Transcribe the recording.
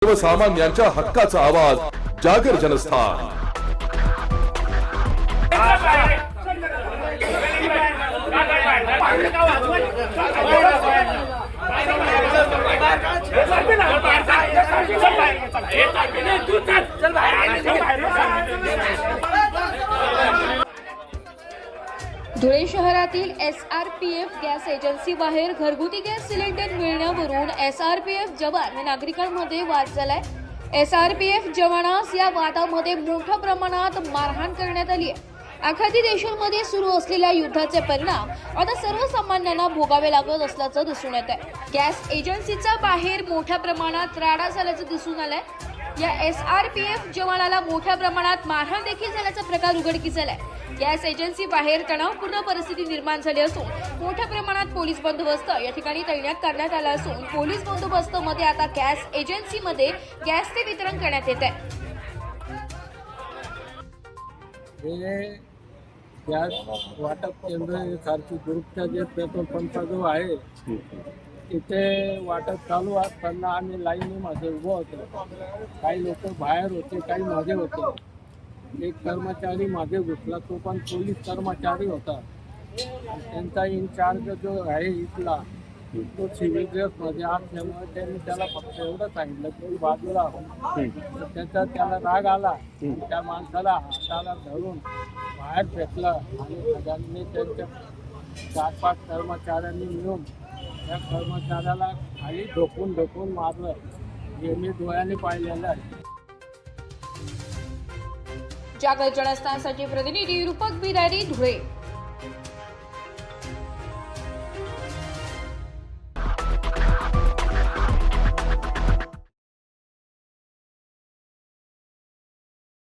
सर्वसामान्यांच्या हक्काचा आवाज जागर जनस्थान। धुळे शहरातील SRPF गॅस एजन्सी बाहेर घरगुती गॅस सिलेंडर मिळण्यावरून SRPF जवान व नागरिकांमध्ये वाद झालाय। SRPF जवानास या वादामध्ये मोठ्या प्रमाणात मारहाण करण्यात आली आहे। आखाती देशांमध्ये सुरू असलेल्या युद्धाचे परिणाम आता सर्वसामान्यांना भोगावे लागत असल्याचं दिसून येत आहे। गॅस एजन्सीचा बाहेर मोठ्या प्रमाणात राडा झाल्याचं दिसून आलंय। या SRPF जवानाला मोठ्या प्रमाणात मारहाण देखील झाल्याचा प्रकार उघडकीस आलाय। गॅस एजन्सी बाहेर तणावपूर्ण परिस्थिती निर्माण झाली असून मोठ्या प्रमाणात पोलीस बंदोबस्त या ठिकाणी तैनात करण्यात आला असून पोलीस बंदोबस्तामध्ये आता गॅस एजन्सीमध्ये गॅसचे वितरण करण्यात येत आहे। गॅस वाटप केंद्र सारखी ग्रुपचा जे पेट्रोल पंपा जो आहे तिथे वाटप चालू असताना आम्ही लाईनीमध्ये उभं होतो। काही लोक बाहेर होते, काही मागे होते। एक कर्मचारी मागे घुसला, तो पण पोलीस कर्मचारी होता। त्यांचा इन्चार्ज जो आहे इथला तो सिव्हिल ड्रेसमध्ये असल्यामुळे त्यांनी त्याला फक्त एवढं सांगितलं की बाजूला त्याला राग आला। त्या माणसाला हाताला धरून बाहेर फेकलं आणि सगळ्यांनी त्यांच्या 4-5 कर्मचाऱ्यांनी मिळून त्या कर्मचाऱ्याला खाली ढोकून मारलं। हे मी डोळ्याने पाहिलेलं आहे। जागर जनस्थानसाठी प्रतिनिधी रूपक बिरारी, धुळे।